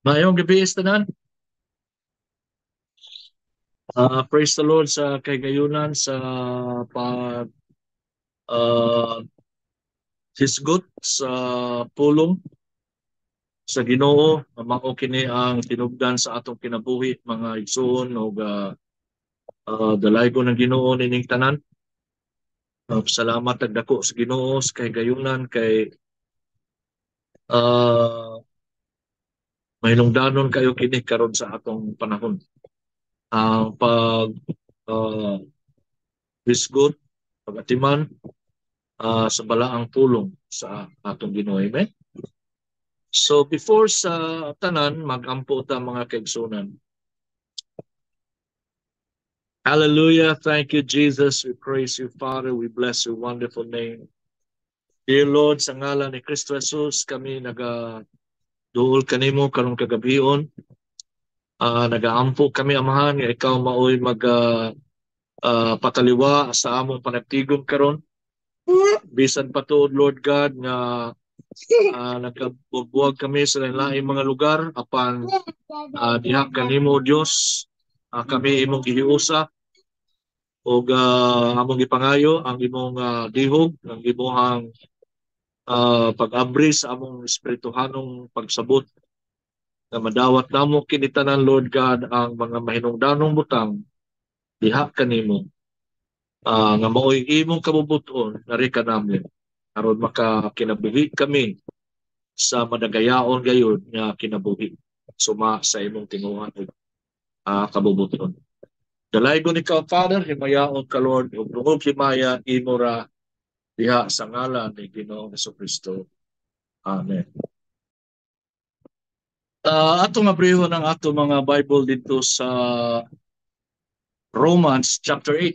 Mayong gabi tanan. Praise the Lord sa kagayunan sa pag hisgot sa pulong sa Ginoo. Mao kini ang tinubdan sa atong kinabuhi mga igsoon ug dalaygon ng Ginoo nining tanan. Salamat nagdako sa Ginoo sa kagayunan kay mahinungdanon kayo kini karon sa atong panahon. Ang pag uh, hisgot, pagatiman sa balaang pulong sa atong Ginoo. Amen. So before sa tanan, magampo ta mga kaigsunan. Hallelujah. Thank you, Jesus. We praise you, Father. We bless your wonderful name. Dear Lord, sa ngalan ni Kristo Jesus, kami nagaduol kanimo karong kagabion. Nagaampo kami, Amahan, nga ikaw maoy pataliwa sa among panagtigom karon. Bisan pa tuod, Lord God, nga nagkabubuwag kami sa lain mga lugar apan diha kanimo Dios kami imong gihiusa ug among gipangayo ang imong dihog ang imong pag-abri sa among espirituhanong pagsabot na madawat namo kini tanan Lord God ang mga mahinungdanong butang diha kanimo nga maoy imong kabubuton nari kanami aron makakinabuhi kami sa madagayaon gayud nga kinabuhi suma sa imong tinguhan ug kabubuton. Dalaygon ikaw, Father, himayaon ka, Lord, ug lungog himaya imo ra diha sa ngalan ni Ginoong Jesucristo. Amen. Ato nga abriho ng ato mga Bible dito sa Romans chapter 8.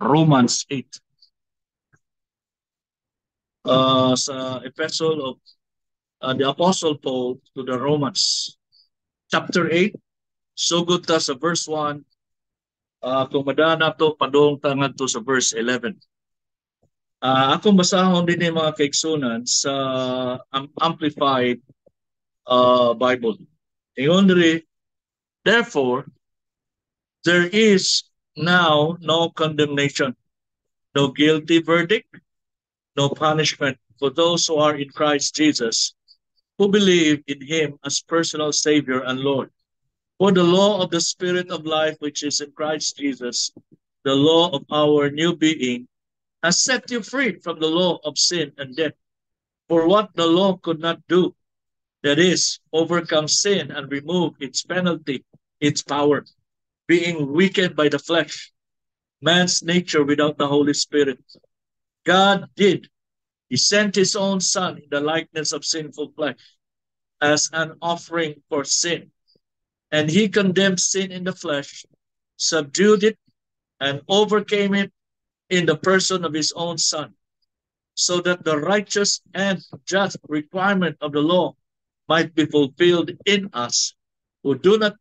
Romans 8. Sa epistle of the Apostle Paul to the Romans. Chapter 8, sugod ta sa verse 1. Kung madana to, padong tangan to sa verse 11. Akong basahon din yung mga kaigsunan sa Amplified Bible. Ingon diri, therefore, there is now no condemnation, no guilty verdict, no punishment for those who are in Christ Jesus, who believe in him as personal Savior and Lord. For the law of the Spirit of life which is in Christ Jesus, the law of our new being, has set you free from the law of sin and death. For what the law could not do, that is, overcome sin and remove its penalty, its power, being weakened by the flesh, man's nature without the Holy Spirit. God did. He sent his own Son in the likeness of sinful flesh as an offering for sin. And he condemned sin in the flesh, subdued it, and overcame it in the person of his own Son, so that the righteous and just requirement of the law might be fulfilled in us, who do not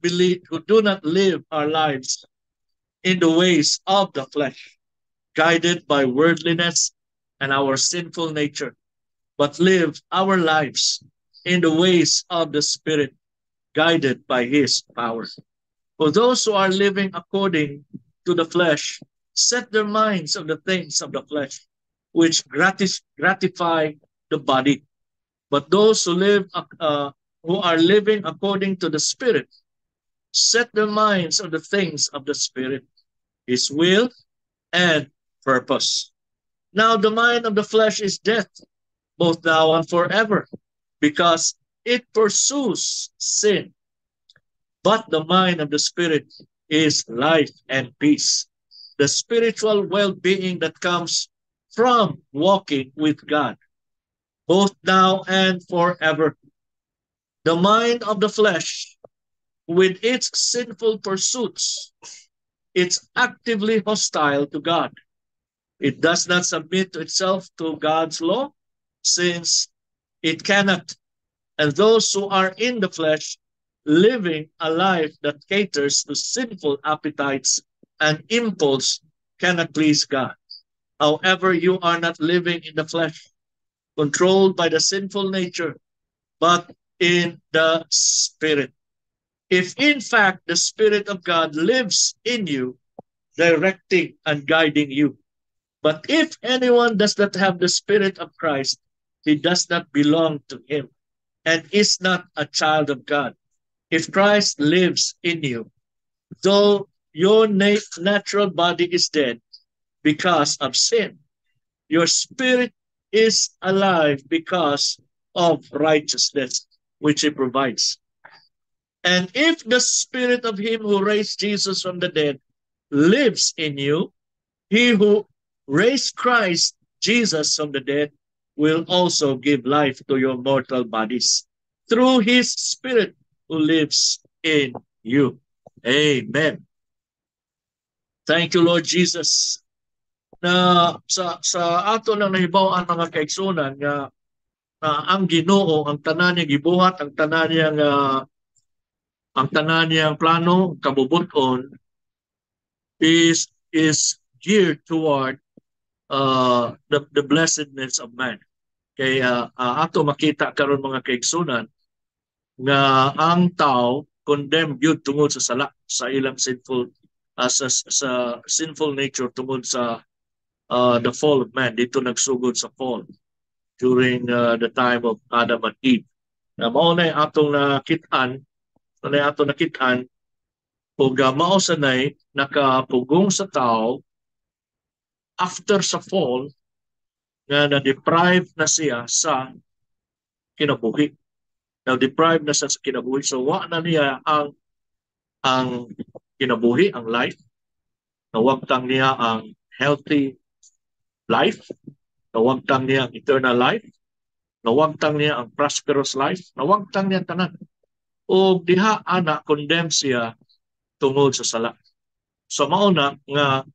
live our lives in the ways of the flesh, guided by worldliness and our sinful nature, but live our lives in the ways of the Spirit, guided by his power. For those who are living according to the flesh set their minds on the things of the flesh, which gratify the body. But those who are living according to the Spirit set their minds on the things of the Spirit, his will and purpose. Now the mind of the flesh is death, both now and forever, because it pursues sin. But the mind of the Spirit is life and peace, the spiritual well-being that comes from walking with God, both now and forever. The mind of the flesh, with its sinful pursuits, it's actively hostile to God. It does not submit to itself to God's law, since it cannot. And those who are in the flesh, living a life that caters to sinful appetites and impulse, cannot please God. However, you are not living in the flesh, controlled by the sinful nature, but in the Spirit. If in fact the Spirit of God lives in you, directing and guiding you. But if anyone does not have the Spirit of Christ, he does not belong to him and is not a child of God. If Christ lives in you, though your natural body is dead because of sin, your spirit is alive because of righteousness, which he provides. And if the Spirit of him who raised Jesus from the dead lives in you, he who raised Christ Jesus from the dead will also give life to your mortal bodies through his Spirit who lives in you. Amen. Thank you, Lord Jesus. Na sa ato lang nahibaw-an mga kaigsunan nga ang Ginoo, ang tanan niya gibuhat, ang tanan niyang plano kabubuton is geared toward the blessedness of man. Kaya ato makita karon mga kaigsunan nga ang tao condemned yun tungod sa sala, sa ilang sinful sa sinful nature tungod sa the fall of man. Dito nagsugod sa fall during the time of Adam and Eve. Na mao na atong nakitaan, ug mao sanay nakapugong sa tao after sa fall nga na-deprive na siya sa kinabuhi. Na-deprive na siya sa kinabuhi. So wa na niya ang kinabuhi, ang life. Nawagtang niya ang healthy life. Nawagtang niya ang eternal life. Nawagtang niya ang prosperous life. Nawagtang niya tanan. O diha ana condemn siya tungod sa sala. So mauna nga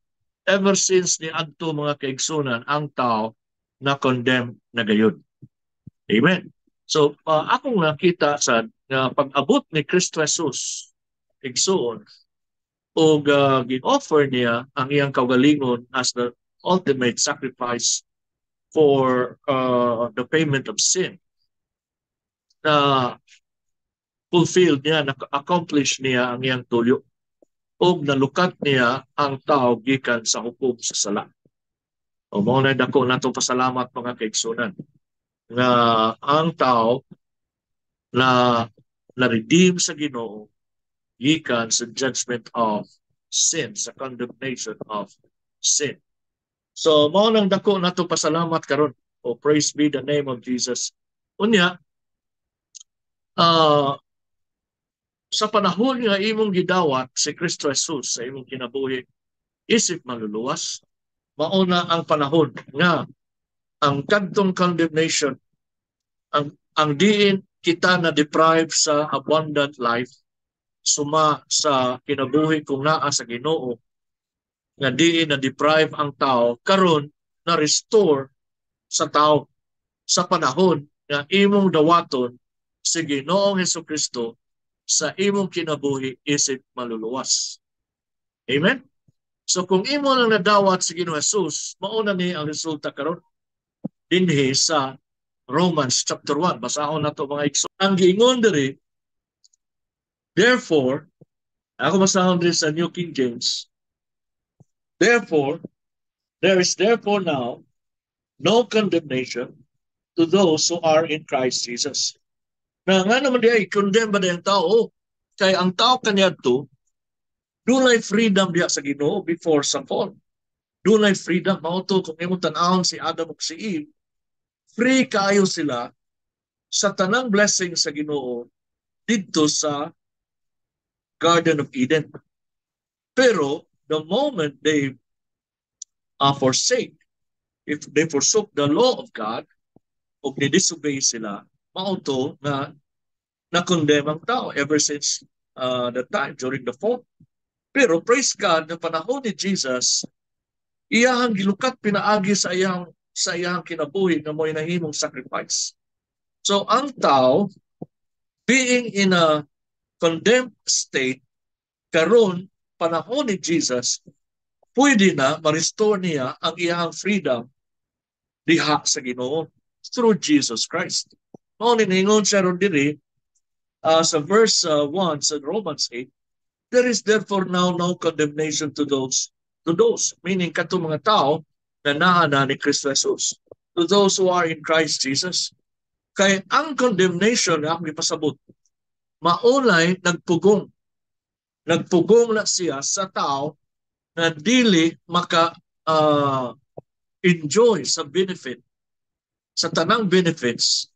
ever since ni adto mga kaigsunan ang tao na condemn na gayon. Amen. So akong nakita sa pag-abot ni Kristo Jesus igsuon o gin-offer niya ang iyang kaugalingon as the ultimate sacrifice for the payment of sin. Fulfilled niya, na-accomplish niya ang iyang tuyo o nalukat niya ang tao gikan sa hukom sa sala. O mao na dako nato pasalamat mga kaigsunan nga ang tao na redeem sa Ginoo gikan sa judgment of sin, sa condemnation of sin. So mao nang dako nato pasalamat karon. O praise be the name of Jesus. Unya sa panahon nga imong gidawat si Kristo Jesus sa imong kinabuhi, isip maluluwas, mauna ang panahon nga ang kadtong condemnation, ang diin kita na deprive sa abundant life, suma sa kinabuhi kung naa sa Ginoo, nga diin na deprive ang tao, karon na restore sa tao sa panahon nga imong dawaton si Ginoong Hesukristo sa imong kinabuhi isip maluluwas. Amen? So kung imo lang nadawat si Ginoong Jesus, mauna ni ang resulta karon dinhi sa Romans chapter 1. Basahon nato mga igsoon. Ang giingon diri, therefore, ako basahon diri sa New King James, therefore, there is therefore now no condemnation to those who are in Christ Jesus. Na nga naman diya, i-condemn ba na yung tao? Kaya ang tao kanyadto, dunay freedom diya sa Ginoo before sa fall. Dunay freedom. Mauto kung imong tan-awon si Adam ug si Eve, free kaayo sila sa tanang blessing sa Ginoo didto sa Garden of Eden. Pero the moment they forsake, if they forsook the law of God, o ni-disobey sila, mauto na condemn ang tao ever since the time during the fall. Pero praise God, na panahon ni Jesus, iyahang gilukat pinaagi sa iyang kinabuhi na mo'y nahimong sacrifice. So ang tao, being in a condemned state, karon panahon ni Jesus, pwede na ma-restore niya ang iyang freedom diha sa Ginoo through Jesus Christ. Mao ni ningon siya ron diri sa verse 1 sa Romans 8, there is therefore now no condemnation to those, meaning kato mga tao na naa na ni Kristo Jesus, to those who are in Christ Jesus. Kay ang condemnation nga gipasabot, maulay nagpugong. Nagpugong na siya sa tao na dili maka enjoy sa benefit, sa tanang benefits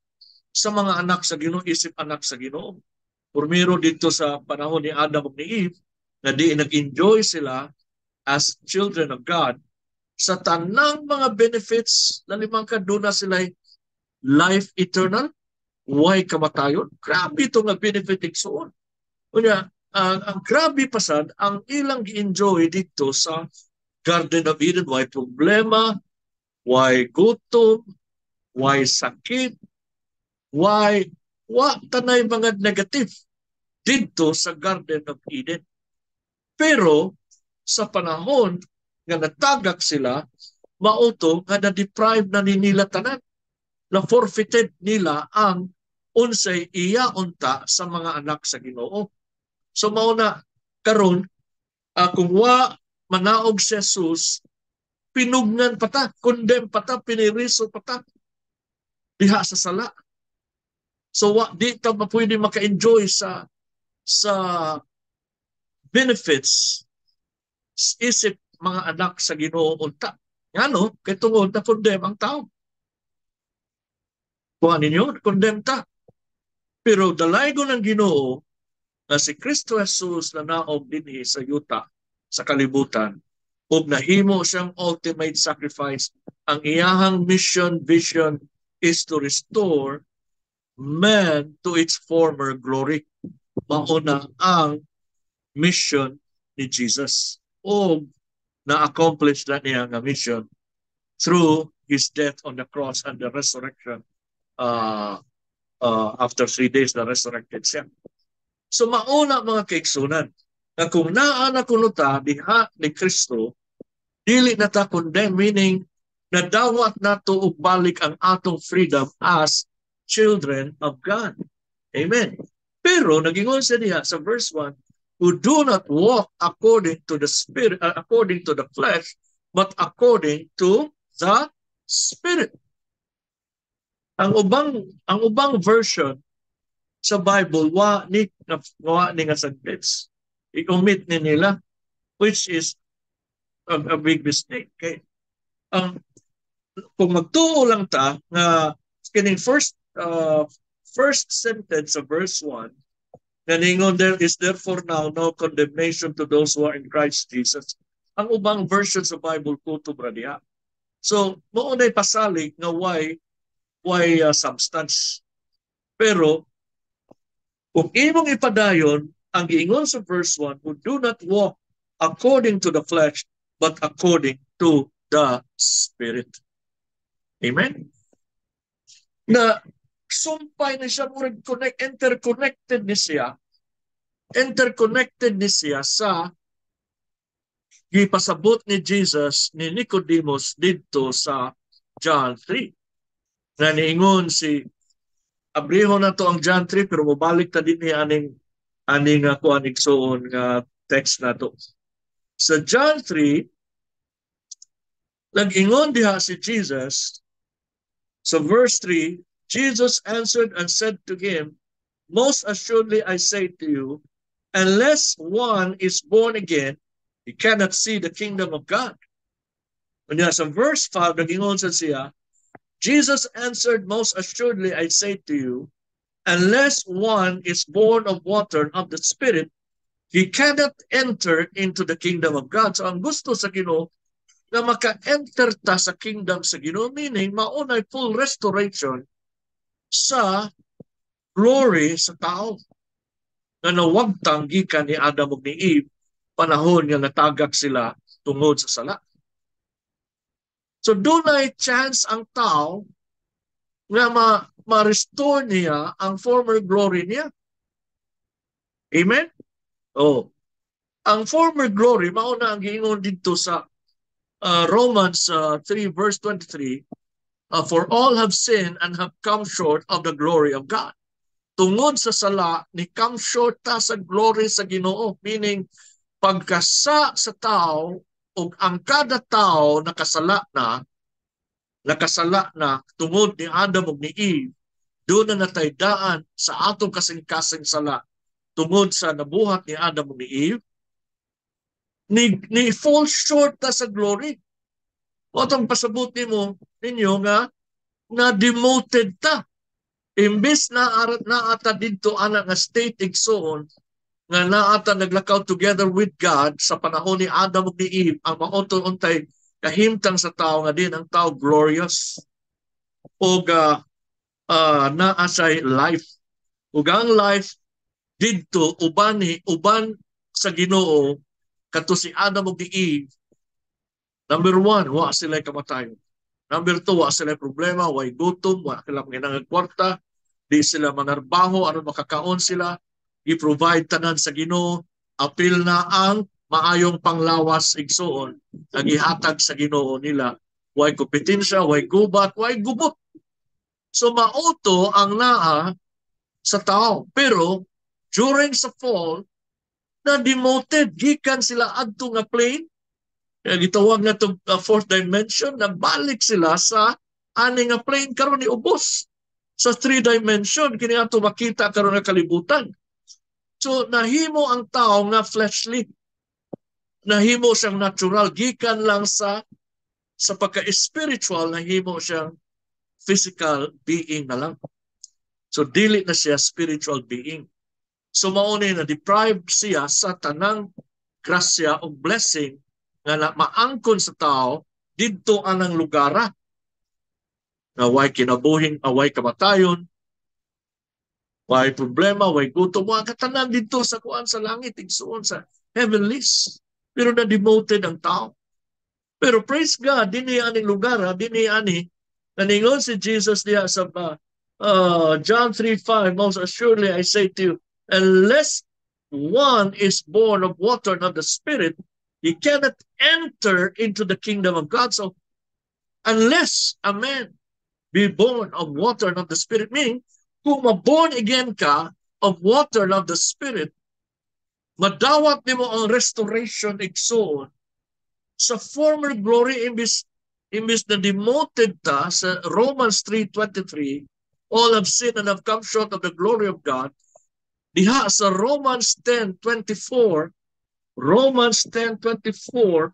sa mga anak sa Ginoo, isip anak sa Ginoo. Purmiro dito sa panahon ni Adam ug ni Eve na di nag-enjoy sila as children of God sa tanang mga benefits na limang kaduna sila life eternal, why kamatayon. Grabe ito nga benefit igsoon. Unya, ang grabe pasad ang ilang gi-enjoy dito sa Garden of Eden, why problema, why gutom, why sakit, why tanay mga negative dito sa Garden of Eden. Pero sa panahon nga natagak sila, mauto nga na-deprive na nila tanan, na forfeited nila ang unsay iya unta sa mga anak sa Ginoo. So mauna karon kung wa manaog si Jesus, pinugnan pata, condemn pata, piniriso pata diha sa sala. So di ta pwede maka-enjoy sa benefits isip mga anak sa Ginoo unta. Ngano kay tungod na condemn ang tao. Kuha ninyo, condemn ta. Pero dalaygo ng Ginoo na si Kristo Jesus na naog dinhi sa yuta sa kalibutan ug nahimo siyang ultimate sacrifice. Ang iyahang mission, vision is to restore man to its former glory. Mauna ang mission ni Jesus. O na-accomplish na niya ang mission through his death on the cross and the resurrection. After 3 days, na resurrected siya. So mauna mga kaigsunan, na kung naa na kunuta diha ni Kristo, dili na ta condemn, meaning nadawat nato og balik ang atong freedom as children of God. Amen. Pero nagingon sa diha sa verse 1, who do not walk according to the spirit, according to the flesh, but according to the Spirit. Ang ubang version sa Bible wa ni nga sagbits. I-omit ni nila, which is a big mistake. Okay? Kung magtuo lang ta nga kining first sentence of verse 1, naningon, there is therefore now no condemnation to those who are in Christ Jesus. Ang ubang version sa Bible kutob ra diha. So, mao nay pasalig nga why substance. Pero kung imong ipadayon ang giingon sa verse 1, who do not walk according to the flesh, but according to the Spirit. Amen? Na sumpay na siya, interconnected ni siya sa gipasabot ni Jesus ni Nicodemus dito sa John 3. Na niingon si abriho na to ang John 3, pero mabalik ta din ni aning kuan igsoon nga text na to. Sa John 3, nag-ingon diha si Jesus sa verse 3, Jesus answered and said to him, most assuredly I say to you, unless one is born again, he cannot see the kingdom of God. Kanya sa verse 5, nag-ingon sa siya, Jesus answered, most assuredly I say to you, unless one is born of water and of the Spirit, he cannot enter into the kingdom of God. So ang gusto sa Ginoo na maka-enter ta sa kingdom sa Ginoo, meaning maunay full restoration sa glory sa tao na nawagtang gikan ni Adam ug ni Eve panahon nga natagak sila tungod sa sala. So dunay chance ang tao nga ma-restore niya ang former glory niya. Amen? Oh. Ang former glory, mauna ang giingon dito sa Romans 3 verse 23, for all have sinned and have come short of the glory of God. tungod sa sala ni come short ta sa glory sa Ginoo, meaning pagkasa sa tao ug ang kada tao nakasala na tungod ni Adam ug ni Eve, doon na natay-daan sa atong kasing-kasing sala tungod sa nabuhat ni Adam ug ni Eve, ni fall short ta sa glory. O itong pasabot ninyo nga na demoted ta. Imbes na naata dito anak nga state igsoon nga naata naglakaw together with God sa panahon ni Adam ug ni Eve, ang mauton-untay kahimtang sa tao nga din ang tao glorious o naa sa life. Ug ang life didto uban sa Ginoo kadto si Adam ug ni Eve. Number 1, wa sila kamatayon. Number 2, wa sila problema, wa gutom, wa sila manginangag kwarta, di sila manarbaho, aron makakaon sila, i-provide tanan sa Ginoo, apil na ang maayong panglawas igsoon, ang ihatag sa Ginoo nila. Way kompetensya, way gubat, way gubot. So mauto ang naa sa tao. Pero during sa fall, na demoted, gikan sila adto nga plane, gitawag na itong fourth dimension, nabalik sila sa ani nga plane karon ni ubos. Sa 3 dimension, kini ato makita karon nga kalibutan. So nahimo ang tao nga fleshly. Nahimo siyang natural, gikan lang sa pagka-spiritual, nahimo siyang physical being na lang. So dili na siya spiritual being. So mauni na deprived siya sa tanang grasya o blessing nga na maangkon sa tao didto anang lugara. Na way kinabuhing, way kamatayon, way problema, way gutom, mga katanan dito sa kuan sa langit, igsuon sa heavenlies. Pero na-demoted ang tao. Pero praise God, dini aning lugar, dini ani, naningon si Jesus diya sa John 3:5, most assuredly I say to you, unless one is born of water and of the Spirit, he cannot enter into the kingdom of God. So, unless a man be born of water and of the Spirit, meaning, kung ma-born again ka of water and of the Spirit, madawat nimo ang restoration igsoon sa former glory imbis na demoted ta sa Romans 3:23, all have sinned and have come short of the glory of God. Diha sa Romans 10:24, Romans 3:24,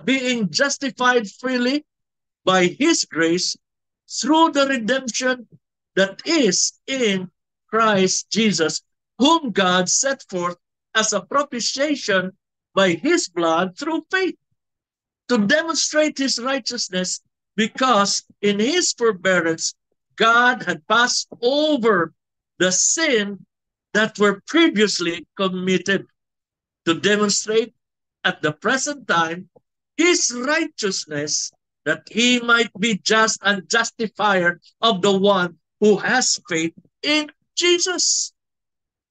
being justified freely by His grace through the redemption that is in Christ Jesus, whom God set forth as a propitiation by His blood through faith, to demonstrate His righteousness, because in His forbearance God had passed over the sin that were previously committed, to demonstrate at the present time His righteousness, that He might be just and justifier of the one who has faith in Jesus.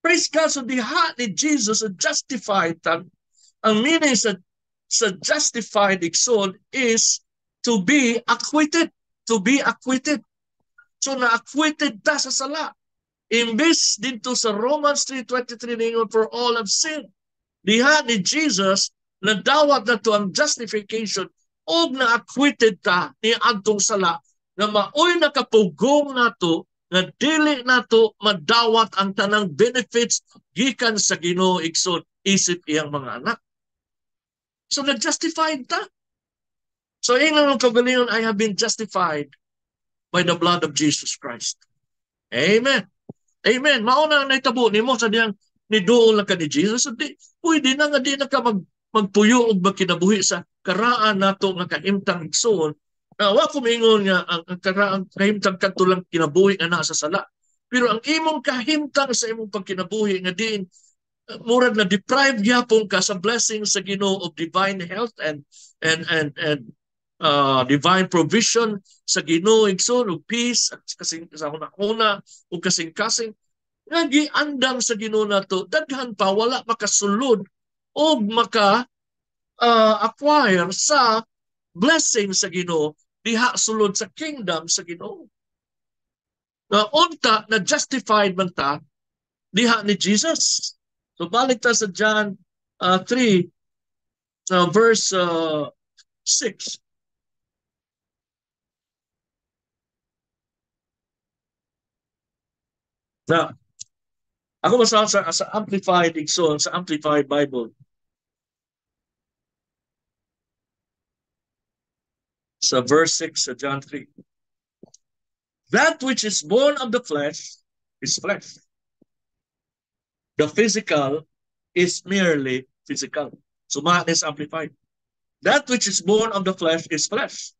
Praise God. So diha ni Jesus justified. Ang meaning sa justified igsoon is to be acquitted. To be acquitted. So na-acquitted ta sa sala. Imbes dito sa Romans 3:23 ningon, for all have sinned. Diha ni Jesus nadawat na to ang justification o na-acquitted ta ni adtong sala na maoy nakapugong nato nga dili nato madawat ang tanang benefits gikan sa Ginoo igsoon isip iyang mga anak. So nag-justified ta. So ingnon ang kaugalingon, I have been justified by the blood of Jesus Christ. Amen. Amen. Mauna ang naitabo nimo sa diyang niduol na ka ni Jesus. So pwede na nga di na ka magpuyo og magkinabuhi sa karaan nato nga kahimtang igsoon. Wa ko mingon nga ang karaan kahimtang kadto lang kinabuhi nga naa sa sala. Pero ang imong kahimtang sa imong pagkinabuhi nga diin murag na deprived gyapon ka sa blessing sa Ginoo of divine health and divine provision sa Ginoo igsoon og peace at kasing sa una ug kasing-kasing nga giandam sa Ginoo nato, daghan pa wala makasulod o maka acquire sa blessing sa Ginoo diha sulod sa kingdom sa Ginoo. Na unta na justified man ta diha ni Jesus. So balik ta sa John 3 verse 6. Na ako basa sa Amplified Igsoon, sa Amplified Bible. Sa verse 6 sa John 3. That which is born of the flesh is flesh. The physical is merely physical. So man is amplified. That which is born of the flesh is flesh.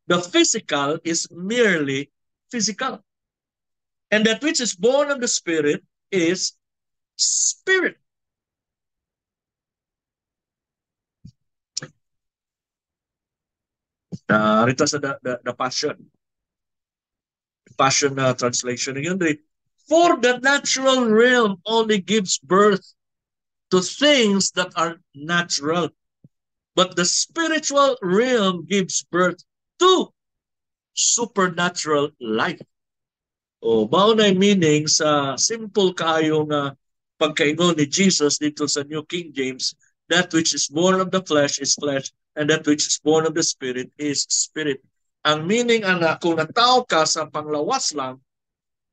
The physical is merely physical. And that which is born of the spirit is spirit. Rito sa the Passion. Passion translation. For the natural realm only gives birth to things that are natural. But the spiritual realm gives birth to supernatural life. O, mao na meaning sa simple kayo nga pagkaingon ni Jesus dito sa New King James, that which is born of the flesh is flesh, and that which is born of the spirit is spirit. Ang meaning ana, kung nataw ka sa panglawas lang,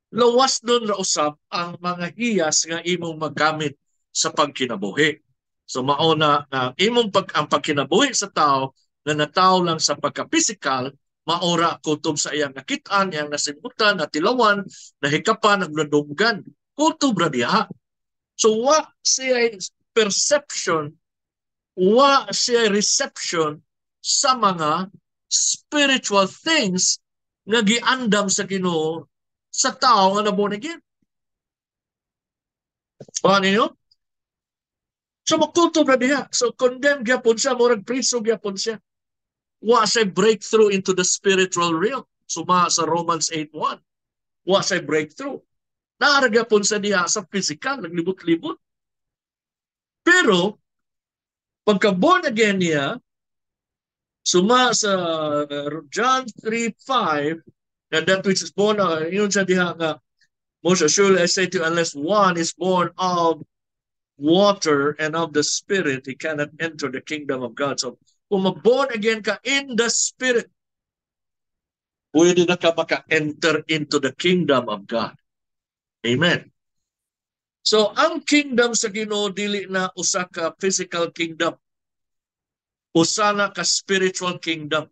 lawas doon na usap ang mga hiyas nga imong magamit sa pagkinabuhi. So mauna na ang pagkinabuhi sa tao na nataw lang sa pagka-physical, maura kutob sa iyang nakitaan, iyang nasimutan, natilawan, nahikapan, nagladunggan. Kutob ra diha. So wa siya perception, wa siya reception sa mga spiritual things nga giandam sa Ginoo sa tao nga na born again. Paano niyo? So magkutob ra diha. So condemn gyapon siya, murag priso gyapon siya. Wa siya breakthrough into the spiritual realm. Suma sa Romans 8:1. Wa siya breakthrough. Naaragapon sa diha sa physical, naglibot-libot. Pero, pagka born again niya, suma sa John 3:5, and that which is born, yun sa diha nga, most assuredly I say to you, unless one is born of water and of the Spirit, he cannot enter the kingdom of God. So, kung born again ka in the Spirit, pwede na ka maka-enter into the kingdom of God. Amen. So, ang kingdom sa Ginoo dili na usa ka physical kingdom. Usa na ka spiritual kingdom.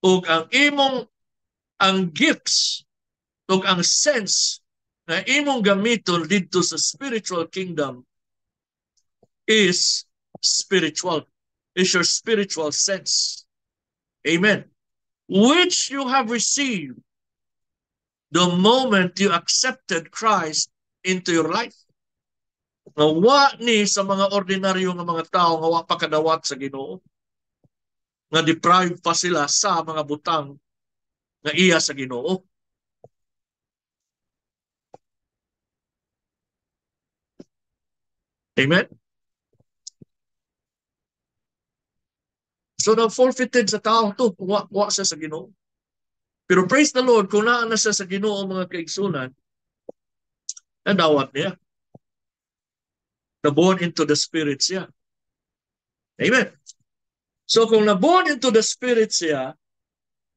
Ug ang gifts ug ang sense na imong gamiton didto sa spiritual kingdom is spiritual. Is your spiritual sense. Amen. Which you have received the moment you accepted Christ into your life. Nga wa ni sa mga ordinaryo nga mga tao nga wa pa kadawat sa Ginoo. Nga deprived pa sila sa mga butang nga iya sa Ginoo. Amen? So na-forfeited sa tao to, wa siya sa Ginoo. Pero praise the Lord, kung naan na siya sa Ginoo mga kaigsunan, nadawat niya. Na-born into the Spirit siya. Amen? So kung na-born into the Spirit siya,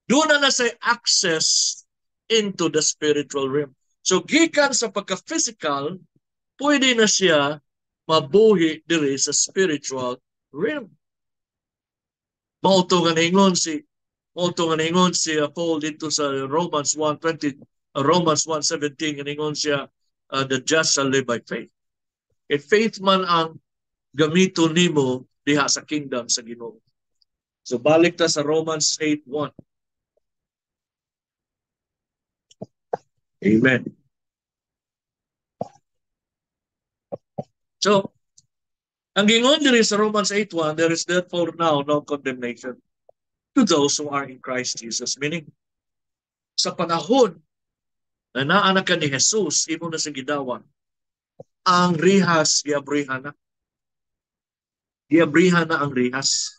doon na siya access into the spiritual realm. So gikan sa pagka-physical, pwede na siya mabuhi diri sa spiritual realm. Mauto nga naingon si Paul dito sa Romans 1:20, Romans 1:17, naingon siya, the just shall live by faith. If faith man ang gamito nimo diha sa kingdom sa Ginoo. So balik ta sa Romans 8:1. Amen. So, ang gingon diri sa Romans 8:1, there is therefore now no condemnation to those who are in Christ Jesus. Meaning, sa panahon na naanak ka ni Jesus, imo na sa gidawan, ang rihas, giabrihan na. Giabrihan na ang rihas.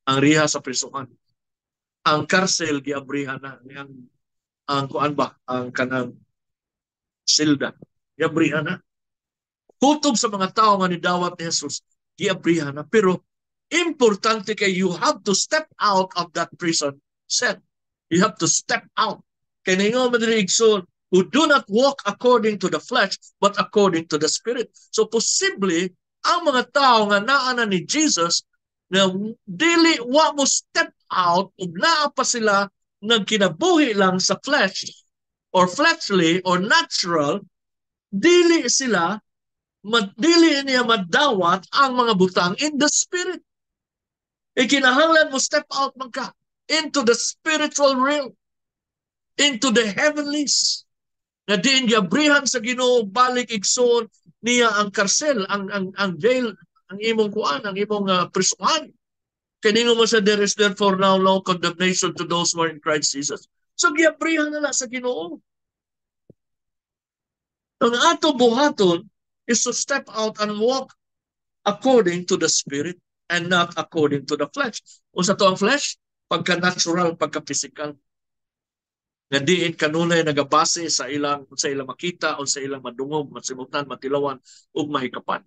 Ang rihas sa prisuhan. ang karsel giabrihan na ang kuan ba ang kanang silda giabrihan na kutob sa mga tao nga nidawat ni Jesus giabrihan na pero importante kay you have to step out of that prison cell. You have to step out. Kay ningon man diri igsoon, who do not walk according to the flesh but according to the spirit. So possibly ang mga tao nga naa na ni Jesus na dili wa mo step out ug naa pa sila nagkinabuhi lang sa flesh or fleshly or natural, dili sila dili niya madawat ang mga butang in the spirit. Ikinahanglan mo step out man ka into the spiritual realm, into the heavenlies. Na diin giabrihan sa Ginoo balik igsoon niya ang karsel, ang jail, ang imong kuan, ang imong prisuhan. Kanino mo sa there is therefore now no condemnation to those who are in Christ Jesus. So giabrihan na sa Ginoo. Ang ato buhaton is to step out and walk according to the Spirit and not according to the flesh. O sa to ang flesh, pagka-natural, pagka-physical. Nga diin kanunay nagabase sa ilang makita o sa ilang madungog, masimutan, matilawan, ug mahikapan.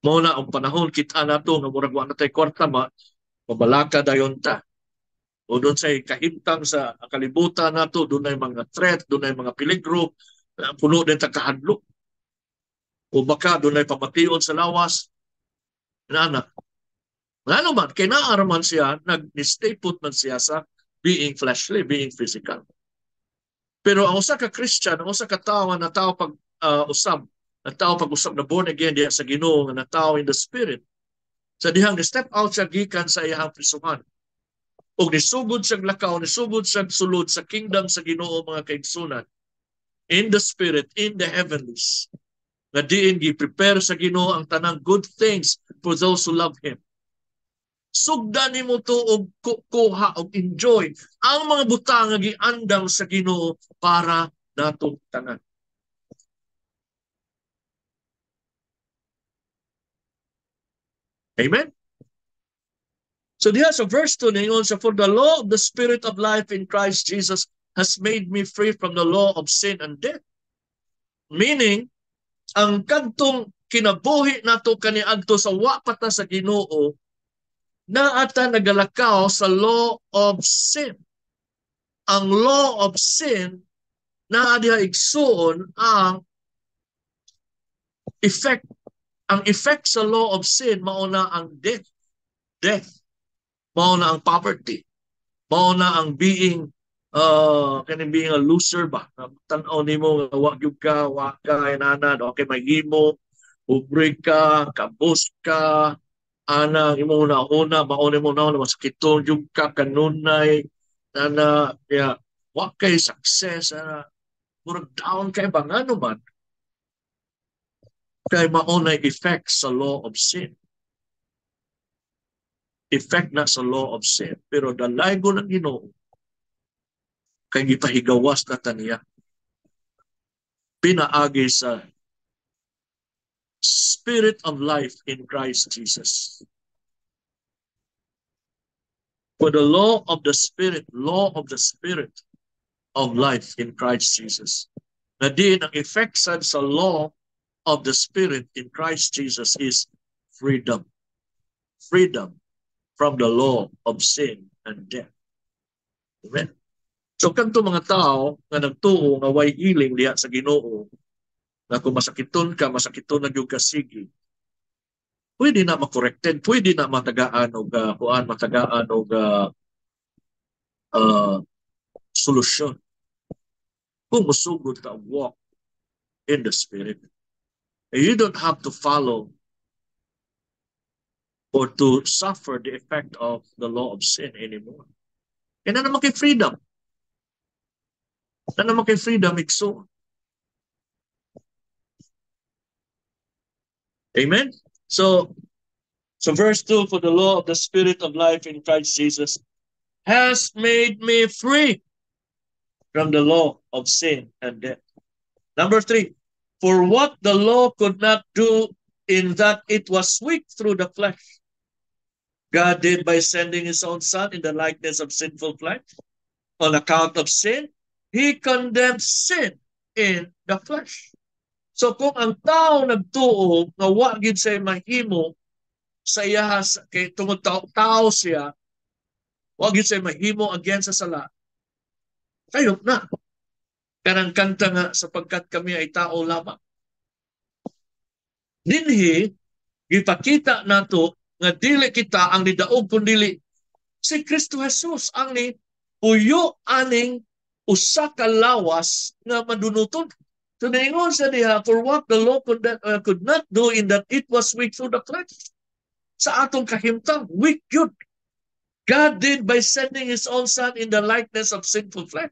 Mao na ang panahon kita nato nga murag wa na tay kwarta mabalaka dayon ta. O doon say kahimtang sa kalibutan nato, doon ay mga threat, doon ay mga peligro, puno din ta kahadlok. O baka doon ay pamation sa lawas. Nana. Nga naman, kay naaraman siya, nag-stay put man siya sa being fleshly, being physical. Pero ang usa ka Christian, ang usa ka tawo na tao pag usab, na tao pag usab na born again diha sa Ginoo, na tao in the spirit. Sa dihang ni step out siya gikan sa iyang prisuhan. Og nisugod siya lakaw, nisugod siya sulod sa kingdom sa Ginoo mga kaigsunan. In the spirit, in the heavenlies. Nga diin gi-prepare sa Ginoo ang tanang good things for those who love Him. Sugdan nimo to og kuha og enjoy ang mga butang nga giandam sa Ginoo para natong tanan. Amen. So diha sa verse 2 ningon sa for the law of the spirit of life in Christ Jesus has made me free from the law of sin and death. Meaning ang kadtong kinabuhi nato kaniadto sa wa pa ta sa Ginoo na ata nagalakaw sa law of sin. Ang law of sin na diha igsuon ang effect. Ang effect sa law of sin mao na ang death. Death. Mao na ang poverty. Mao na ang being kaning being a loser ba. Tan-aw nimo nga wa gyud ka, wa ka inana, okay mahimo, pobre ka, kabus ka, ana imo una mauna mo na masakiton jud ka kanunay ana ya wa kay success ana murag down kay bangano man kay maunay effect sa law of sin. Effect na sa law of sin pero dalaygo ng Ginoo kay gipahigawas na taniya pinaagi sa spirit of life in Christ Jesus. For the law of the spirit of life in Christ Jesus. Na din ang effect sa law of the spirit in Christ Jesus is freedom. Freedom from the law of sin and death. Amen. So kanto mga tao nga nagtuo nga way healing diha sa Ginoo, na kung masakiton ka, masakiton na yung kasigi, pwede na makorekted, pwede na matagaan o matagaan o solusyon. Kung musugod ka walk in the Spirit. And you don't have to follow or to suffer the effect of the law of sin anymore. Kaya na naman kay freedom. Na naman kay freedom, ikso. Amen? So verse 2, for the law of the Spirit of life in Christ Jesus has made me free from the law of sin and death. Number 3, for what the law could not do in that it was weak through the flesh. God did by sending His own Son in the likeness of sinful flesh. On account of sin, He condemned sin in the flesh. So kung ang tao nagtuo nga wa gid say mahimo sa iya kay tungod tao siya, wa gid say mahimo against sa sala, kayo na. Kanang kanta nga sapagkat kami ay tao lamang. Dinhi gipakita nato nga dili kita ang nidaog kun dili si Kristo Jesus ang ni puyo aning usa ka lawas nga madunuton. So naingon sa diha, for what the law could not do in that it was weak through the flesh. Sa atong kahimtang, weak yun. God did by sending His own Son in the likeness of sinful flesh.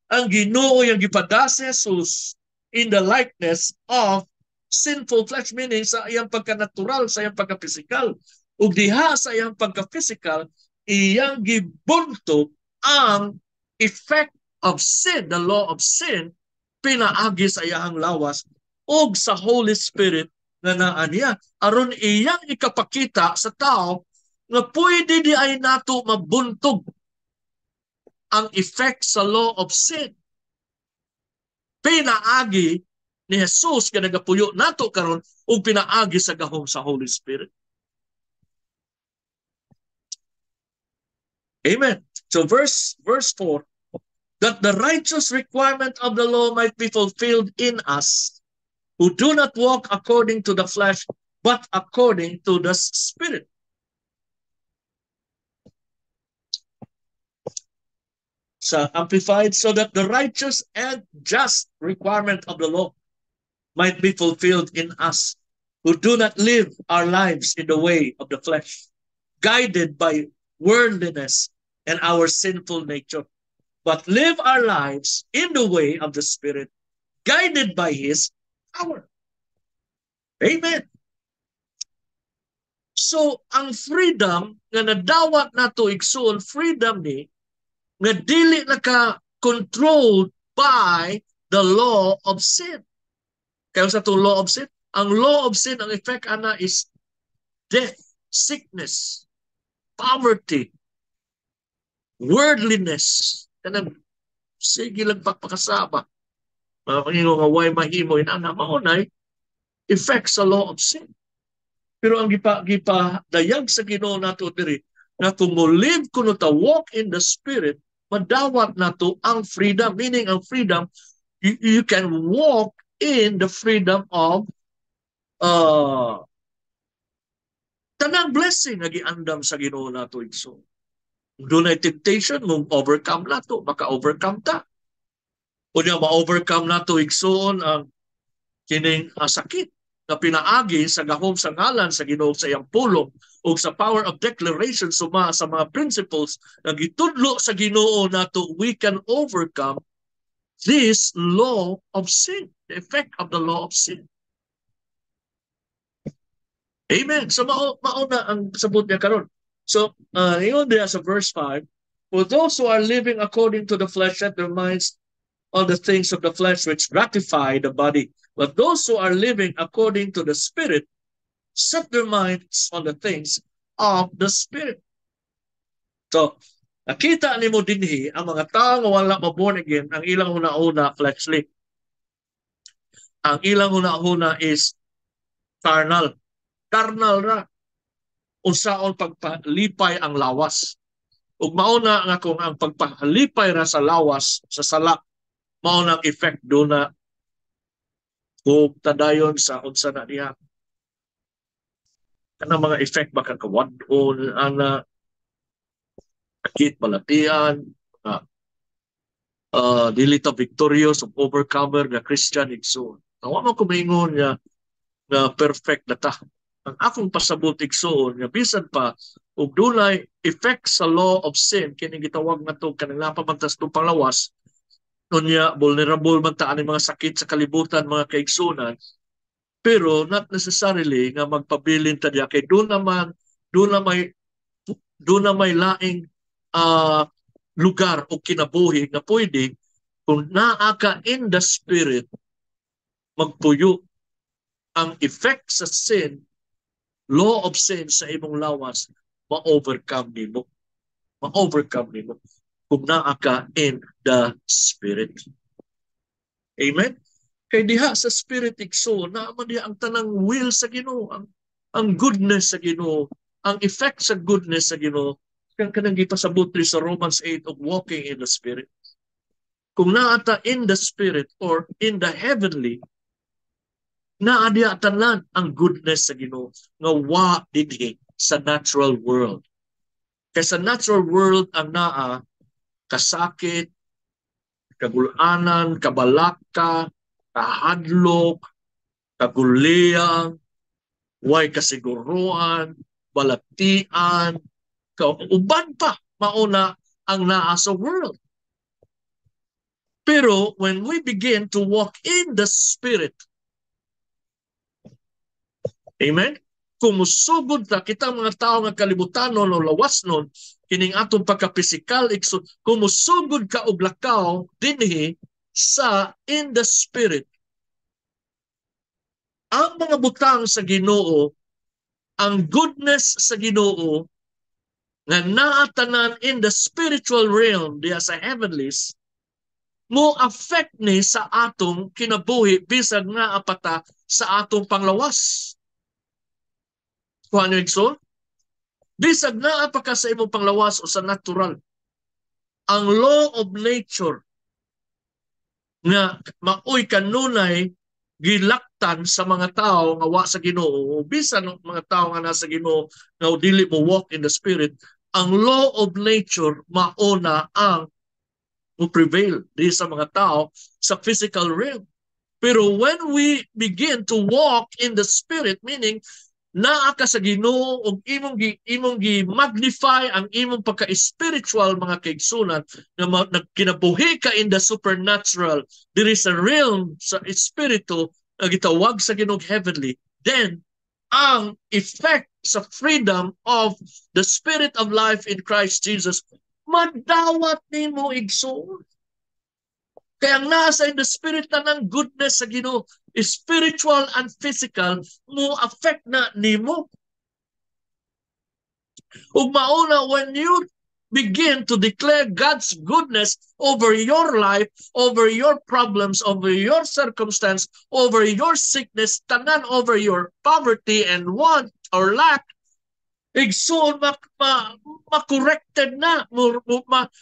Ang Ginoo yung gipada si Jesus in the likeness of sinful flesh, meaning sa iyang pagka-natural, sa iyang pagka-physical. Ug diha sa iyang pagka-physical, iyang gibuntog ang effect of sin, the law of sin, pinaagi sa iyang lawas ug sa Holy Spirit nga naa niya. Aron iyang ikapakita sa tao nga pwede di ay nato mabuntog ang effect sa law of sin. Pinaagi ni Jesus nga nagapuyo nato karon ug pinaagi sa gahom sa Holy Spirit. Amen. So verse 4, that the righteous requirement of the law might be fulfilled in us, who do not walk according to the flesh, but according to the Spirit. So amplified, so that the righteous and just requirement of the law might be fulfilled in us, who do not live our lives in the way of the flesh, guided by worldliness and our sinful nature, but live our lives in the way of the Spirit, guided by His power. Amen. So, ang freedom nga nadawat nato igsoon, freedom ni, nga dili naka-controlled by the law of sin. Kaya sa itong law of sin, ang law of sin, ang effect ana is death, sickness, poverty, worldliness. Kanang sige lang pagpakasama. Mga pangingo nga way mahimo, inana maunay, effect sa law of sin. Pero ang gipadayag sa Ginoo nato diri, na kung mo live kuno ta walk in the Spirit, madawat nato ang freedom. Meaning ang freedom, you can walk in the freedom of tanang blessing nga giandam sa Ginoo nato igsoon. Doon ay temptation, mong overcome nato, maka-overcome ta. O niya ma-overcome nato igsoon ang kining sakit na pinaagi sa gahom sa ngalan sa Ginoo sa iyang pulong o sa power of declaration suma sa mga principles na gitudlo sa Ginoo nato, we can overcome this law of sin, the effect of the law of sin. Amen. So mauna ang sabot niya karon. So, yun there sa verse 5, for those who are living according to the flesh set their minds on the things of the flesh which gratify the body. But those who are living according to the Spirit set their minds on the things of the Spirit. So, nakita ni mo dinhi ang mga tao nga wala ma-born again, ang ilang una-una fleshly. Ang ilang una-una is carnal. Carnal ra. Unsaon pagpalipay ang lawas. Ug mauna nga kung ang pagpalipay ra sa lawas sa sala maunang effect do na kung tadayon sa unsa na niya. Kanang mga effect baka kawadon ana sakit balatian, dili ta victorious of overcomer nga Christian igsoon. Nawa man ko maingon nga perfect na ta. Ang akong pasabot igsoon nga bisan pa ug dunay effect sa law of sin kini gitawag nato kanang napamantas tong panglawas, unya vulnerable man ta ani mga sakit sa kalibutan, mga kaigsunan, pero not necessarily nga magpabilin ta diya kay do na may laing lugar o kinabuhi na pwede kung naa ka in the Spirit magpuyo ang effect sa sin, law of sin sa imong lawas, ma-overcome nimo. Ma-overcome nimo kung naa ka in the Spirit. Amen? Kay diha sa Spirit igsoon, naaman diha ang tanang will sa Ginoo, ang goodness sa Ginoo, ang effect sa goodness sa Ginoo. Kang kanang gipasabot sa Romans 8 of walking in the Spirit. Kung naata in the Spirit or in the heavenly, naa diha tanan ang goodness sa Ginoo nga wa dinhi sa natural world. Kay sa natural world ang naa kasakit, kagulanan, kabalaka, kahadlok, kaguliyang, way kasiguruan, balatian, uban pa mauna ang naa sa world. Pero when we begin to walk in the Spirit, amen? Kung musugod ta, kita mga tao nga kalibutanon o lawas nun, kining atong pagkapisikal, kung musugod ka og lakaw, dinhi sa in the Spirit, ang mga butang sa Ginoo, ang goodness sa Ginoo, nga naatanan in the spiritual realm, diya sa heavenlies, mo affect ni sa atong kinabuhi bisag nga apata sa atong panglawas. Kung ano yung bisag na apaka sa imong panglawas o sa natural. Ang law of nature nga maoy kanunay gilaktan sa mga tao nga wa sa Ginoo, bisan ng mga tao nga nasa Ginoo nga dili mo walk in the Spirit, ang law of nature mauna ang mo prevail di sa mga tao sa physical realm. Pero when we begin to walk in the Spirit, meaning naa ka sa Ginoo ug imong gi-magnify ang imong pagka-spiritual mga kaigsunan nga nagkinabuhi ka in the supernatural, diri sa realm sa espiritu nga gitawag sa Ginoo heavenly, then ang effect sa freedom of the spirit of life in Christ Jesus madawat nimo igsoon. Kaya ang nasa in the spirit na ng goodness sa Ginoo, spiritual and physical, mo affect na nimo. Ug mauna, when you begin to declare God's goodness over your life, over your problems, over your circumstance, over your sickness, tanan over your poverty and want or lack, igsoon ma-corrected na,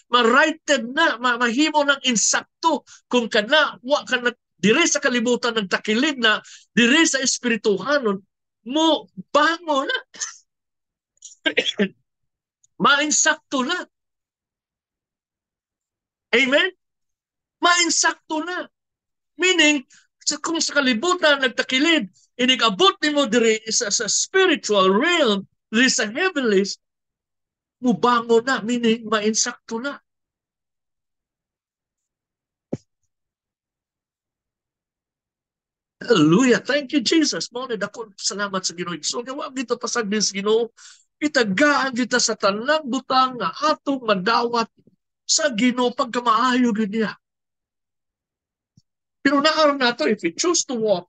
ma-righted na, mahimo ng insakto kung kana, wa ka na, diri sa kalibutan ng takilid na, diri sa espirituhanon, mo bango na. Mainsakto na. Amen? Mainsakto na. Meaning, kung sa kalibutan nagtakilid, inig-abot ni mo diri sa spiritual realm, diri sa heavenlies, mubango na, meaning mainsakto na. Hallelujah. Thank you, Jesus. Muna dako salamat sa Ginoo. So, nga dito pasagdi sa Ginoo, itagaan kita sa tanang butang nga atong madawat sa Ginoo pagkamaayo gid niya. Pero naaron nato, if we choose to walk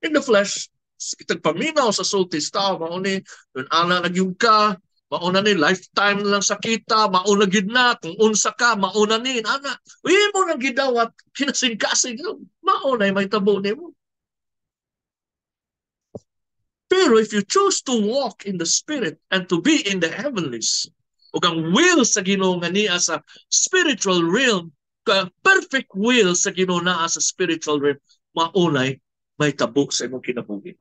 in the flesh, kitag paminaw sa sultis tao, mauni, yun ana nagyong ka, mauna ni, lifetime lang sa kita, mauna gid na, kung unsa ka, mauna ni, ana, uy mo nang gidawat, kinasing-kasing, mauna may tabo ni mo. Pero if you choose to walk in the Spirit and to be in the heavenlies, ug ang will sa Ginoo nga niya sa spiritual realm, perfect will sa Ginoo naa sa spiritual realm, maunay may tabok sa imong kinabuhi.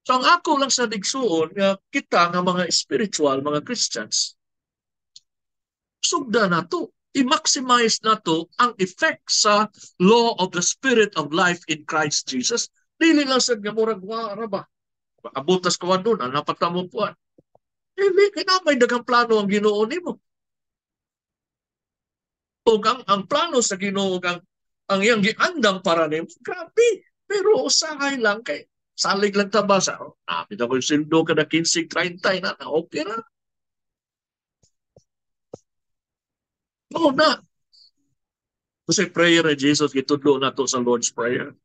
So ang ako lang sa digsuon nga kita nga mga spiritual, mga Christians, sugda na to, i-maximize na to ang effect sa law of the Spirit of life in Christ Jesus. Dili lang sa gamurag wara ba? Abutas ko doon, napatamo po. Hindi, kinamay dagang plano ang Ginoo nimo. O ang plano sa Ginoo, ang iyang giandam para nimo, grabe. Pero usahay lang kay salig lang taba sa napita ko yung sildo ka na 15-30 na okay na. Oo na. Kasi prayer ni Jesus, gitudlo na to sa Lord's Prayer.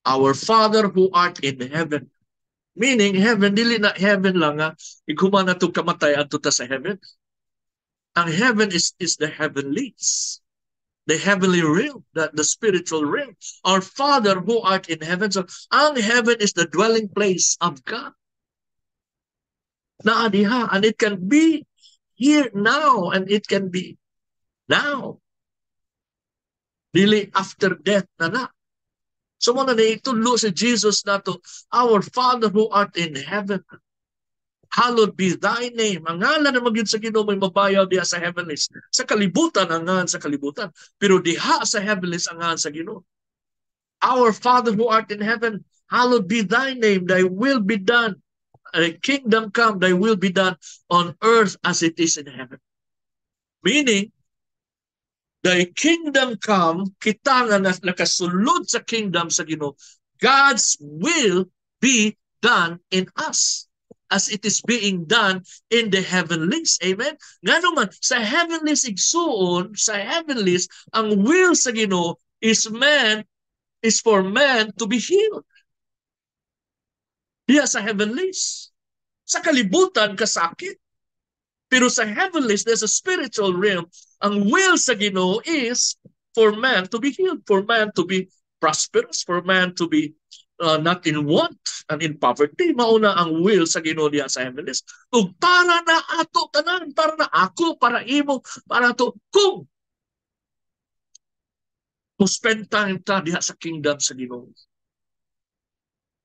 Our Father who art in heaven, Meaning, heaven, dili na heaven lang nga, iguman na itong kamatay at ta sa heaven. Ang heaven is the heavenlies. The heavenly realm, the spiritual realm. Our Father who art in heaven. So, ang heaven is the dwelling place of God. Naadiha, and it can be here now, and it can be now. Dili after death na. So muna na itulo si Jesus na to, our Father who art in heaven, hallowed be thy name. Ang ngalan na magyud sa Ginoo may mabayaw diha sa heavenlies. Sa kalibutan ang ngalan sa kalibutan, pero diha sa heavenlies ang ngalan sa Ginoo. Our Father who art in heaven, hallowed be thy name, thy will be done. Thy kingdom come, thy will be done on earth as it is in heaven. Meaning, thy kingdom come, kita nga nakasulod sa kingdom sa Ginoo, God's will be done in us as it is being done in the heavenlies. Amen? Nga naman, sa heavenlies igsuon, sa heavenlies, ang will sa Ginoo is for man to be healed. Diya sa heavenlies. Sa kalibutan, kasakit. Pero sa heavenlies, there's a spiritual realm. Ang will sa Ginoo is for man to be healed, for man to be prosperous, for man to be not in want and in poverty. Mauna ang will sa Ginoo diya sa heavenlies. Ug para na ato tanan, para na ako, para imo, para to kung mo spend time ta diha sa kingdom sa Ginoo.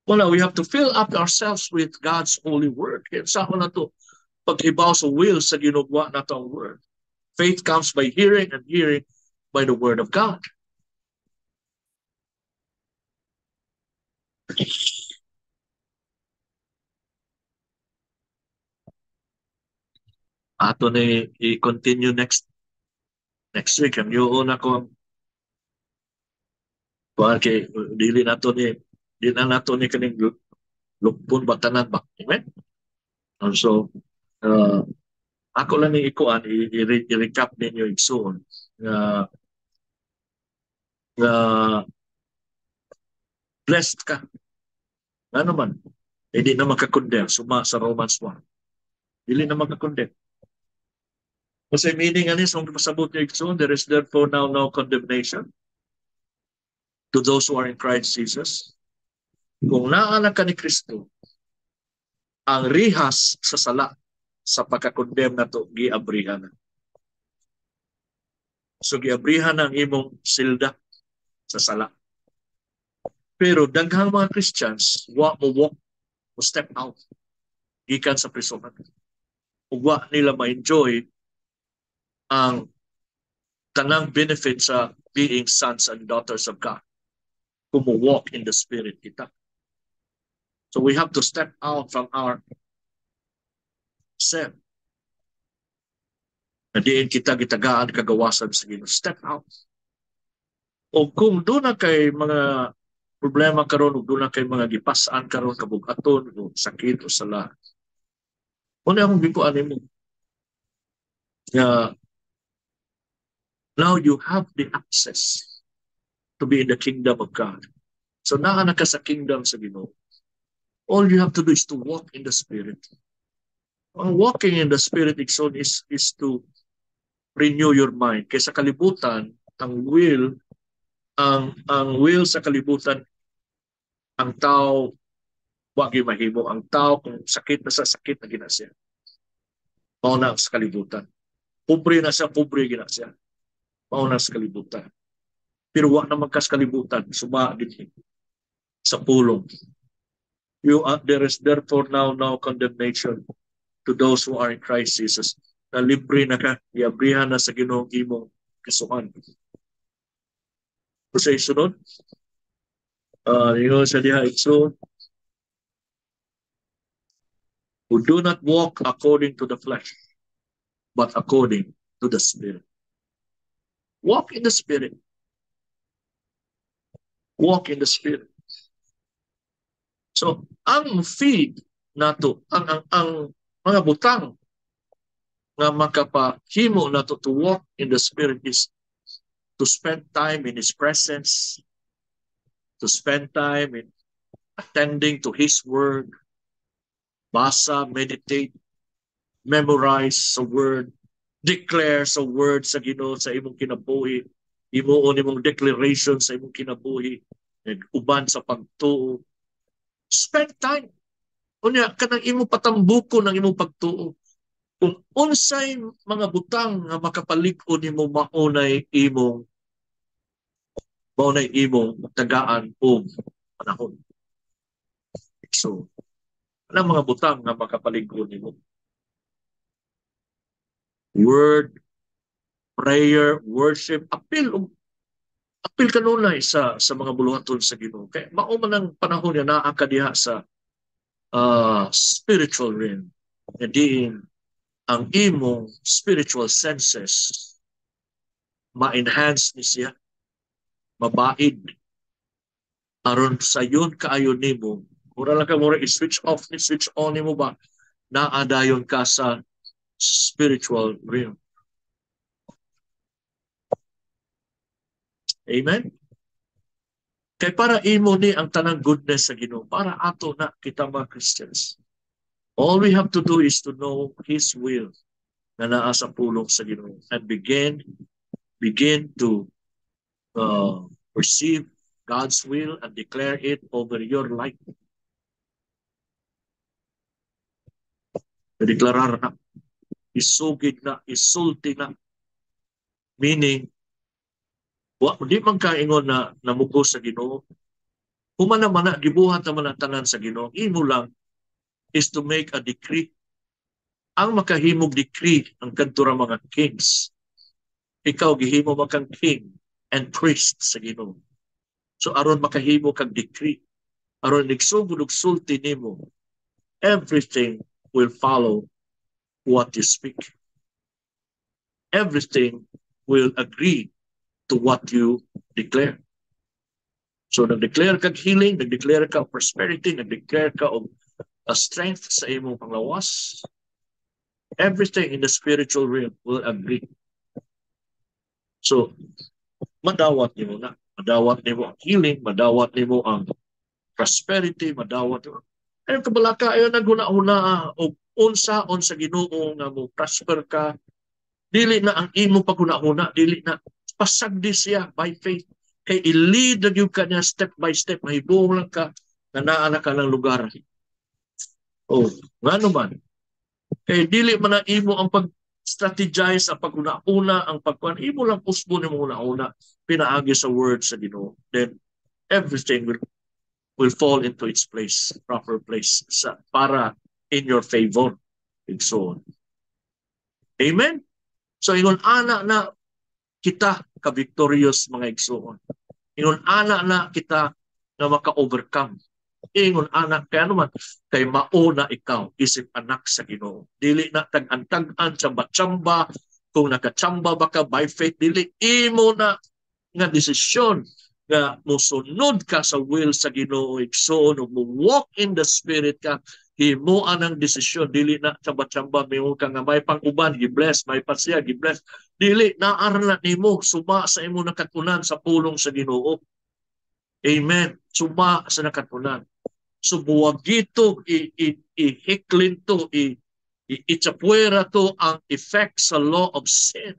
Well, we have to fill up ourselves with God's holy word. Kaya sa na to, pag-ibaw sa will sa ginugwa na itong word. Faith comes by hearing and hearing by the word of God. Ato na i-continue next week. Ang yun ako kay dili nato ni kaning lupon batanan ba. Amen? And so, ako lang ni ikuan i-recap ninyo igsoon nga blessed ka. Ano man, hindi na makakondem suma sa Romans 1. Dili na makakondem. Kasi meaning anis kung pasabot niyo igsoon, there is therefore now no condemnation to those who are in Christ Jesus. Kung naanak ka ni Kristo, ang rihas sa sala sa pagkakondem na to, giabrihan na. So giabrihan ang imong silda sa sala. Pero daghang mga Christians, wa mo step out gikan sa prisonan. Ug wa nila ma-enjoy ang tanang benefit sa being sons and daughters of God. Kung mo walk in the Spirit kita. So we have to step out from our sin. Na diin kita gitagaan kagawasan sa Ginoo. Step out. O kung doon na kay mga problema karon, o doon na kay mga gipasaan karon, kabugaton, o sakit, o sala. Kung akong bikuan mo, now you have the access to be in the kingdom of God. So naanak ka sa kingdom sa Ginoo. All you have to do is to walk in the Spirit. Walking in the Spirit is to renew your mind. Kaya sa kalibutan, ang will sa kalibutan, ang tao, wag mahimo. Ang tao, kung sakit na sa sakit na ginasya. Mauna sa kalibutan. Pobre na siya, pobre ginasya. Mauna sa kalibutan. Pero wag na magkas kalibutan, sumagit sa pulong. There is therefore now no condemnation to those who are in Christ Jesus. Na libre na ka, iabrihan na sa Ginoong imong kasuhan. So sa isunod, sa diha isunod, who do not walk according to the flesh, but according to the Spirit. Walk in the Spirit. Walk in the Spirit. So, ang feed nato, ang mga butang nga makapahimo nato to walk in the Spirit is to spend time in His presence, to spend time in attending to His Word, basa, meditate, memorize sa word, declare sa word sa Ginoo sa imong kinabuhi, imuon imong declaration sa imong kinabuhi, and uban sa pagtuo. Spend time. Unya kanang imong patambuko ng imong pagtuo. Kung unsay mga butang nga makapalig-on nimo maunay imong tagaan og panahon. So, ang mga butang nga makapalig-on nimo. Word, prayer, worship, apil kanunay sa mga buluhaton sa Ginoo. Kaya mao man ang panahon nga naa ka diha sa spiritual realm. And diin ang imong spiritual senses ma-enhance ni siya, mabaid aron sayon kaayo nimo. Mura lang ka mura i-switch off ni switch on nimo ba naadayon ka sa spiritual realm. Amen? Kay para imo ni ang tanang goodness sa Ginoo, para ato na kita mga Christians. All we have to do is to know His will na naa sa pulong sa Ginoo and begin to perceive God's will and declare it over your life. Deklarar na, isugid na, isulti na. Meaning, di man kaingon na namugo sa Ginoo. Humana man na, gibuhat naman ang tanan sa Ginoo. Imo lang is to make a decree. Ang makahimog decree ang kadtura mga kings. Ikaw gihimo makang king and priest sa Ginoo. So aron makahimo kag decree, aron nigsugod og sulti nimo, everything will follow what you speak. Everything will agree to what you declare. So nag-declare kag healing, nag-declare ka og prosperity, nag-declare ka og strength sa imong panglawas. Everything in the spiritual realm will agree. So madawat nimo na. Madawat nimo ang healing, madawat nimo ang prosperity, madawat nimo. Ayun kabalaka, ayun naguna-una og unsaon sa Ginoo nga mo prosper ka. Dili na ang imo paguna-una, dili na pasagdi siya by faith. Kay i-lead na yung kanya step by step, mahibuong lang ka na naa ka ng lugar. Oh, nga naman. Kay dili man na imo ang pag-strategize, ang paguna-una, ang pagkuhan. Imo lang pusbo ni mo una-una, pinaagi sa word sa Ginoo. Then, everything will fall into its place, proper place, para in your favor. And so on. Amen? So, ingon ana na kita ka-victorious mga igsoon. Ingon ana na kita na maka-overcome. Ingon anak kaya naman kay mauna ikaw isip anak sa Ginoo. Dili na tag-antagan tsamba-tsamba kung nakatsamba ba ka by faith, dili imo na nga desisyon nga musunod ka sa will sa Ginoo igsoon ug mo walk in the spirit ka, himuan ang desisyon, dili na tsamba-tsamba mo ka nga may pang-uban gi-bless, may pasya gi-bless, dili naar na nimo suma sa imo nakatunan sa pulong sa Ginoo. Amen. Suma sa nakatunan. So buwag ito ihiklin to, itsapwera to ang effect sa law of sin.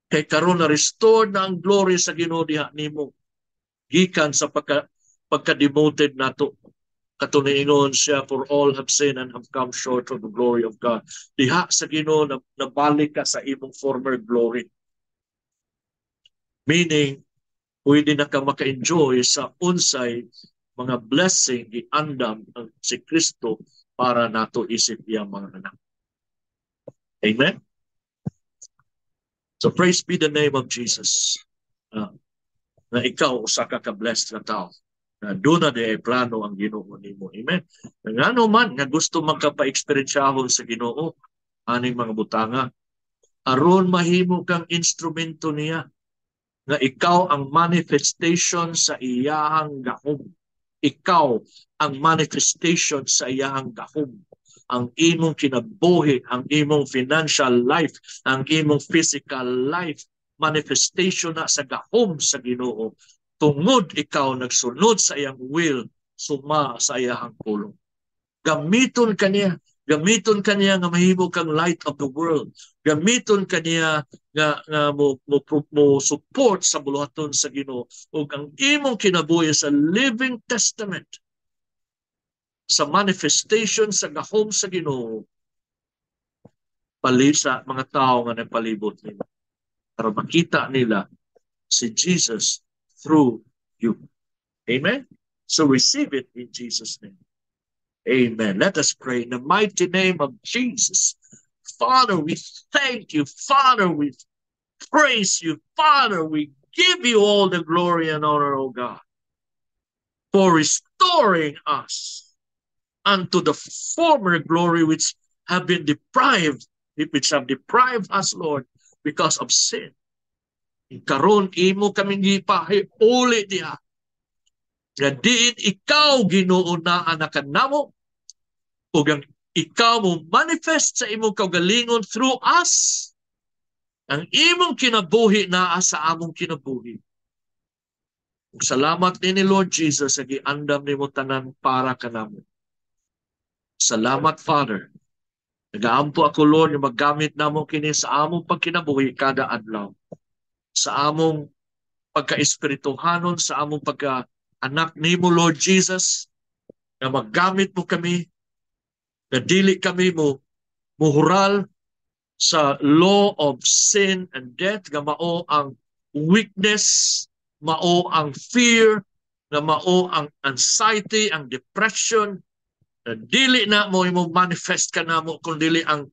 Kay karon na restore na ang glory sa Ginoo diha nimo. Gikan sa pagka-demoted nato. Katuniingon siya, for all have sinned and have come short of the glory of God. Diha sa Ginoo nabalik ka sa imong former glory. Meaning, pwede na ka maka-enjoy sa unsay mga blessing giandam si Kristo para nato isip iyang mga anak. Amen? So praise be the name of Jesus. Na ikaw usa ka ka-blessed na tao. Na doon na di plano ang Ginoo nimo. Amen? Ngano man nga gusto magkapa-eksperensyahon sa Ginoo aning mga butanga, aron mahimo kang instrumento niya nga ikaw ang manifestation sa iyahang gahom. Ikaw ang manifestation sa iyahang gahom. Ang imong kinabuhi, ang imong financial life, ang imong physical life, manifestation na sa gahom sa Ginoo. Tungod ikaw nagsunod sa iyang will, suma sa iyahang pulong. Gamiton kaniya. Gamiton kaniya nga mahimo kang light of the world. Gamiton kaniya nga mo support sa buluhaton sa Ginoo ug ang imong kinabuhi sa living testament sa manifestation sa gahom sa Ginoo pali sa mga tao nga nagpalibot nila para makita nila si Jesus through you. Amen? So receive it in Jesus' name. Amen. Let us pray in the mighty name of Jesus. Father, we thank you. Father, we praise you. Father, we give you all the glory and honor, O God, for restoring us unto the former glory which have been deprived, which have deprived us, Lord, because of sin. Karon imo kaming gipahiuli diha. Nga diin ikaw Ginoo na anakan namo ug ang ikaw mo manifest sa imong kaugalingon through us. Ang imong kinabuhi naa sa among kinabuhi. Salamat ni Lord Jesus sa giandam nimo tanan para kanamo. Salamat Father. Nagaampo ako Lord nga maggamit namo kini sa among pagkinabuhi kada adlaw. Sa among pagka-espirituhanon, sa among pagka-anak nimo Lord Jesus, na maggamit mo kami, na dili kami mo muhural sa law of sin and death, nga mao ang weakness, mao ang fear, nga mao ang anxiety, ang depression, na dili na mo manifest ka na mo, kundi ang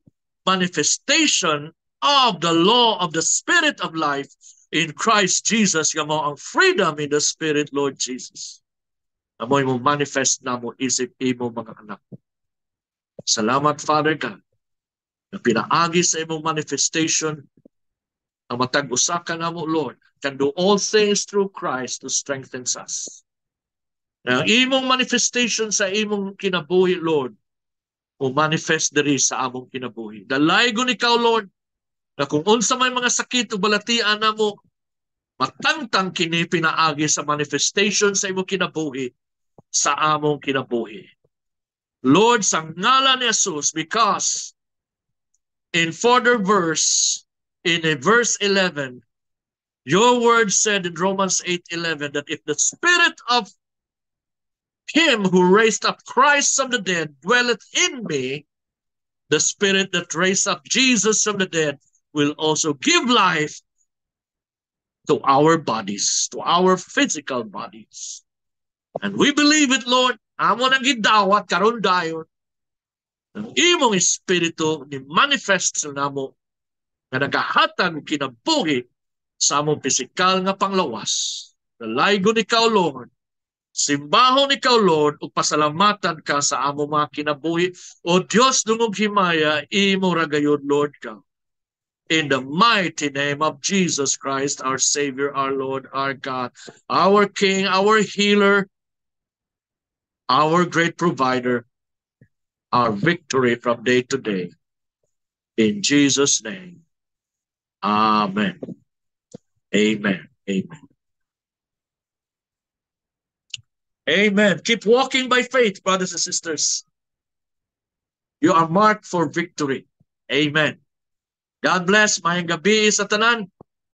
manifestation of the law of the Spirit of life in Christ Jesus, nga mao ang freedom in the Spirit, Lord Jesus. Na mo manifest na mo isip imo mga anak. Salamat Father God, na pinaagi sa imong manifestation ang matag-usa ka na mo Lord, can do all things through Christ who strengthens us. Na imong manifestation sa imong kinabuhi Lord, o manifest diri sa among kinabuhi. Dalaygon ikaw Lord, na kung unsa may mga sakit o balatian na mo, matangtang kini pinaagi sa manifestation sa imong kinabuhi, sa among kinabuhi. Lord, sa ngalan ni Jesus, because in further verse, in verse 11, your word said in Romans 8:11 that if the Spirit of Him who raised up Christ from the dead dwelleth in me, the Spirit that raised up Jesus from the dead will also give life to our bodies, to our physical bodies. And we believe it, Lord. Amo nang gidawat karon dayon ang imong espiritu ni manifest sa namo nga nagahatag kinabuhi sa among pisikal nga panglawas. Dalaygon ikaw, Lord. Simbahon ikaw, Lord, ug pasalamatan ka sa among mga kinabuhi. O Dios dungog himaya, imo ragayod, Lord ka. In the mighty name of Jesus Christ, our Savior, our Lord, our God, our King, our healer, our great provider, our victory from day to day. In Jesus' name, amen. Amen. Amen. Amen. Keep walking by faith, brothers and sisters. You are marked for victory. Amen. God bless. Mayang gabi sa tanan.